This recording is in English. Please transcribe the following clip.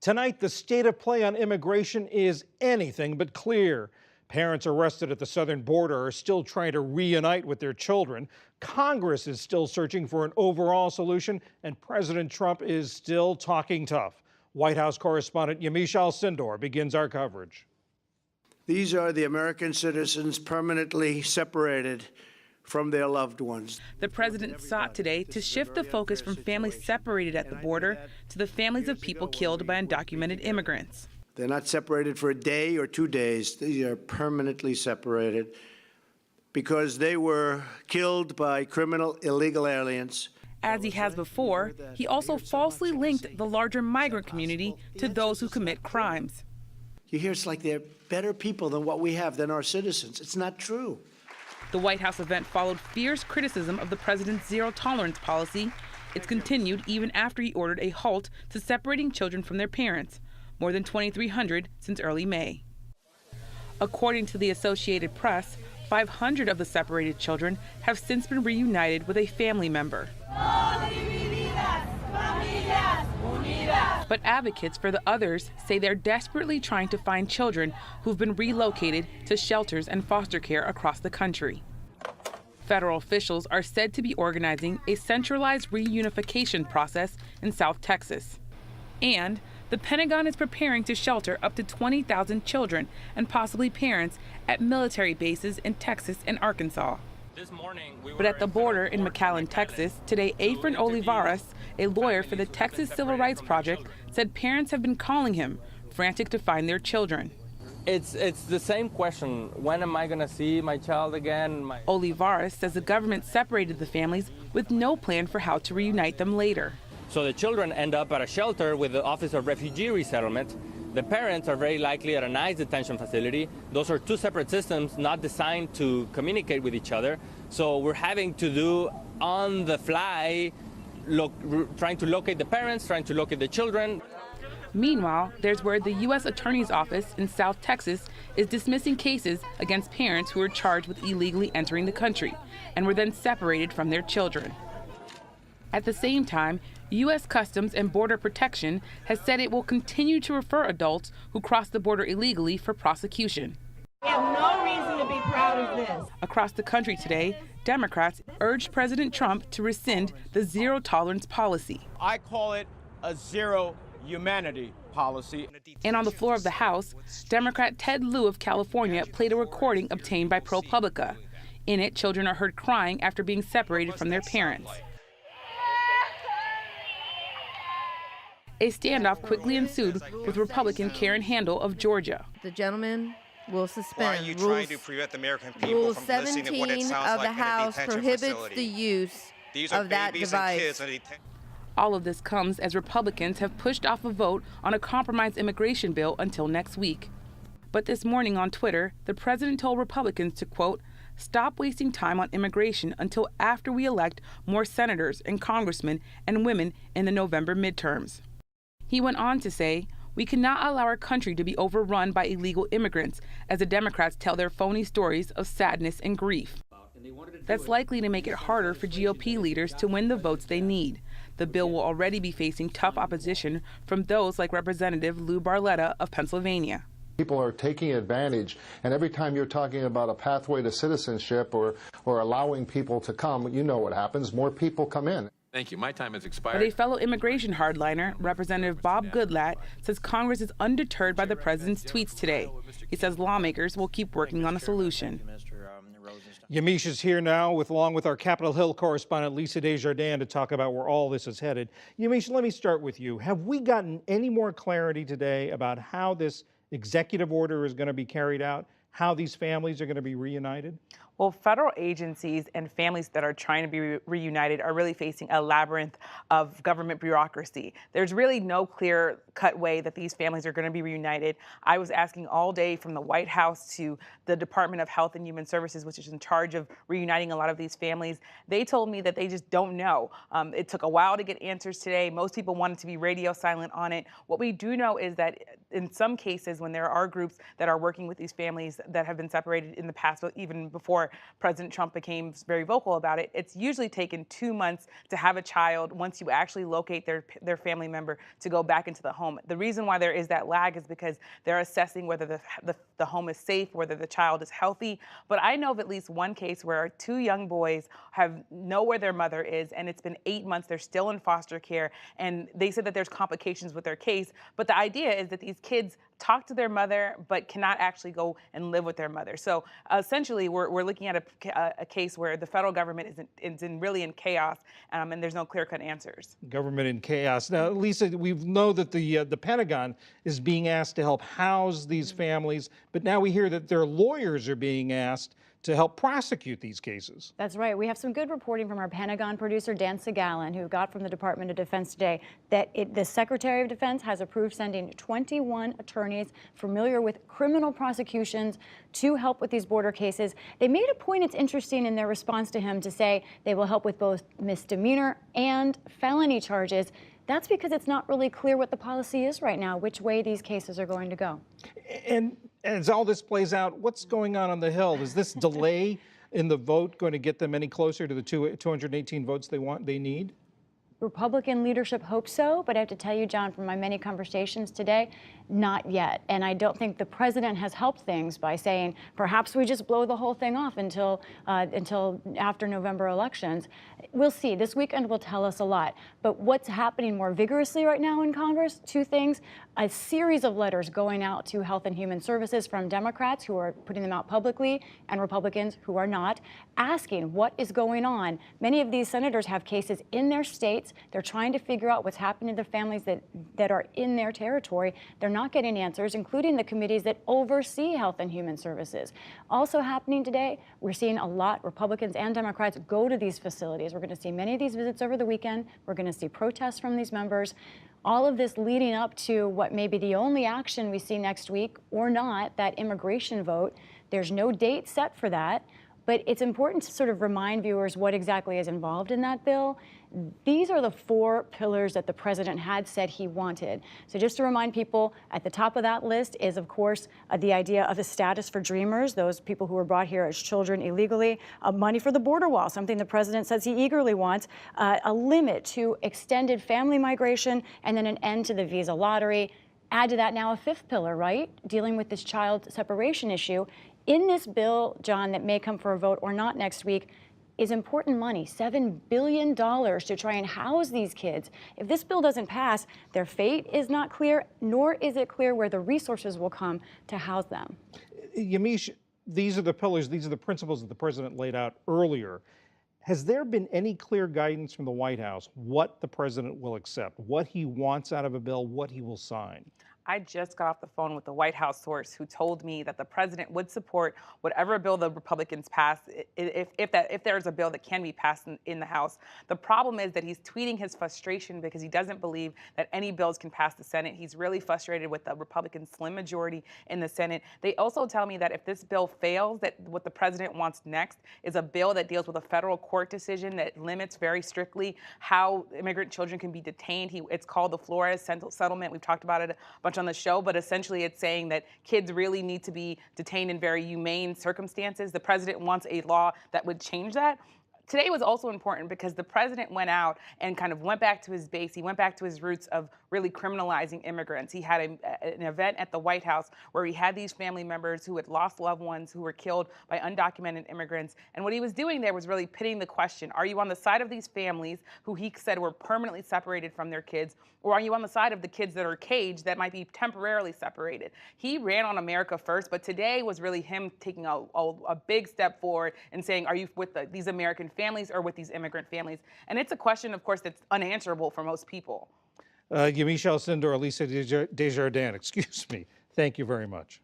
Tonight, the state of play on immigration is anything but clear. Parents arrested at the southern border are still trying to reunite with their children. Congress is still searching for an overall solution, and President Trump is still talking tough. White House correspondent Yamiche Alcindor begins our coverage. These are the American citizens permanently separated from their loved ones. The president sought today to shift the focus from families separated at the border to the families of people killed by undocumented immigrants. They're not separated for a day or 2 days. These are permanently separated because they were killed by criminal illegal aliens. As he has before, he also falsely linked the larger migrant community to those who commit crimes. You hear it's like they're better people than what we have, than our citizens. It's not true. The White House event followed fierce criticism of the president's zero-tolerance policy. It's continued even after he ordered a halt to separating children from their parents, more than 2,300 since early May. According to the Associated Press, 500 of the separated children have since been reunited with a family member. But advocates for the others say they're desperately trying to find children who've been relocated to shelters and foster care across the country. Federal officials are said to be organizing a centralized reunification process in South Texas. And the Pentagon is preparing to shelter up to 20,000 children and possibly parents at military bases in Texas and Arkansas. But at the border in McAllen, Texas, today Efren Olivares, a lawyer for the Texas Civil Rights Project, said parents have been calling him, frantic to find their children. It's the same question. When am I going to see my child again? Olivares says the government separated the families with no plan for how to reunite them later. So the children end up at a shelter with the Office of Refugee Resettlement. The parents are very likely at a ICE detention facility. Those are two separate systems not designed to communicate with each other. So we're having to do on the fly, trying to locate the parents, trying to locate the children. Meanwhile, there's where the U.S. Attorney's Office in South Texas is dismissing cases against parents who were charged with illegally entering the country and were then separated from their children. At the same time, U.S. Customs and Border Protection has said it will continue to refer adults who cross the border illegally for prosecution. We have no reason to be proud of this. Across the country today, Democrats urged President Trump to rescind the zero-tolerance policy. I call it a zero-humanity policy. And on the floor of the House, Democrat Ted Lieu of California played a recording obtained by ProPublica. In it, children are heard crying after being separated from their parents. A standoff quickly ensued with Republican Karen Handel of Georgia. The gentleman will suspend. Why are you trying to prevent the American people from listening to what it sounds Rule 17 of like the House in a detention prohibits facility? the use These are of that babies device. and kids in a detention. All of this comes as Republicans have pushed off a vote on a compromise immigration bill until next week. But this morning on Twitter, the president told Republicans to, quote, stop wasting time on immigration until after we elect more senators and congressmen and women in the November midterms. He went on to say, we cannot allow our country to be overrun by illegal immigrants as the Democrats tell their phony stories of sadness and grief. That's likely to make it harder for GOP leaders to win the votes they need. The bill will already be facing tough opposition from those like Representative Lou Barletta of Pennsylvania. People are taking advantage, and every time you're talking about a pathway to citizenship or allowing people to come, you know what happens. More people come in. Thank you. My time has expired. But a fellow immigration hardliner, Representative Bob Goodlatte, says Congress is undeterred by the president's tweets today. He says lawmakers will keep working on a solution. Yamiche is here now, along with our Capitol Hill correspondent Lisa Desjardins, to talk about where all this is headed. Yamiche, let me start with you. Have we gotten any more clarity today about how this executive order is going to be carried out, how these families are going to be reunited? Well, federal agencies and families that are trying to be reunited are really facing a labyrinth of government bureaucracy. There's really no clear-cut way that these families are going to be reunited. I was asking all day from the White House to the Department of Health and Human Services, which is in charge of reuniting a lot of these families. They told me that they just don't know. It took a while to get answers today. Most people wanted to be radio silent on it. What we do know is that in some cases, when there are groups that are working with these families that have been separated in the past, even before before President Trump became very vocal about it, it's usually taken 2 months to have a child once you actually locate their family member to go back into the home. The reason why there is that lag is because they're assessing whether the home is safe, whether the child is healthy. But I know of at least one case where 2 young boys know where their mother is, and it's been 8 months. They're still in foster care, and they said that there's complications with their case. But the idea is that these kids talk to their mother but cannot actually go and live with their mother. So essentially, we're looking at a case where the federal government is really in chaos, and there's no clear-cut answers. Government in chaos. Now, Lisa, we know that the Pentagon is being asked to help house these families, but now we hear that their lawyers are being asked to help prosecute these cases. That's right. We have some good reporting from our Pentagon producer, Dan Segalin, who got from the Department of Defense today that the Secretary of Defense has approved sending 21 attorneys familiar with criminal prosecutions to help with these border cases. They made a point, it's interesting, in their response to him to say they will help with both misdemeanor and felony charges. That's because it's not really clear what the policy is right now, which way these cases are going to go. And as all this plays out, what's going on the Hill? Is this delay in the vote going to get them any closer to the 218 votes they need? Republican leadership hopes so, but I have to tell you, John, from my many conversations today, not yet. And I don't think the president has helped things by saying, perhaps we just blow the whole thing off until after November elections. We'll see. This weekend will tell us a lot. But what's happening more vigorously right now in Congress? 2 things. A series of letters going out to Health and Human Services from Democrats who are putting them out publicly and Republicans who are not, asking what is going on. Many of these senators have cases in their states. They're trying to figure out what's happening to the families that are in their territory. They're not getting answers, including the committees that oversee Health and Human Services. Also happening today, we're seeing a lot, Republicans and Democrats, go to these facilities. We're going to see many of these visits over the weekend. We're going to see protests from these members. All of this leading up to what may be the only action we see next week or not, that immigration vote. There's no date set for that, but it's important to sort of remind viewers what exactly is involved in that bill. These are the 4 pillars that the president had said he wanted. So just to remind people, at the top of that list is, of course, the idea of a status for dreamers, those people who were brought here as children illegally, money for the border wall, something the president says he eagerly wants, a limit to extended family migration, and then an end to the visa lottery. Add to that now a 5th pillar, right? Dealing with this child separation issue. In this bill, John, that may come for a vote or not next week, is important money, $7 billion to try and house these kids. If this bill doesn't pass, their fate is not clear, nor is it clear where the resources will come to house them. Yamiche, these are the pillars, these are the principles that the president laid out earlier. Has there been any clear guidance from the White House what the president will accept, what he wants out of a bill, what he will sign? I just got off the phone with the White House source who told me that the president would support whatever bill the Republicans pass if there is a bill that can be passed in the House. The problem is that he's tweeting his frustration because he doesn't believe that any bills can pass the Senate. He's really frustrated with the Republican slim majority in the Senate. They also tell me that if this bill fails, that what the president wants next is a bill that deals with a federal court decision that limits very strictly how immigrant children can be detained. It's called the Flores Settlement. We've talked about it a bunch on the show, but essentially it's saying that kids really need to be detained in very humane circumstances. The president wants a law that would change that. Today was also important because the president went out and kind of went back to his base. He went back to his roots of really criminalizing immigrants. He had an event at the White House where he had these family members who had lost loved ones who were killed by undocumented immigrants. And what he was doing there was really pitting the question, are you on the side of these families who he said were permanently separated from their kids, or are you on the side of the kids that are caged that might be temporarily separated? He ran on America first, but today was really him taking a big step forward and saying, are you with these American families or with these immigrant families? And it's a question, of course, that's unanswerable for most people. Yamiche Alcindor, Lisa Desjardins, excuse me. Thank you very much.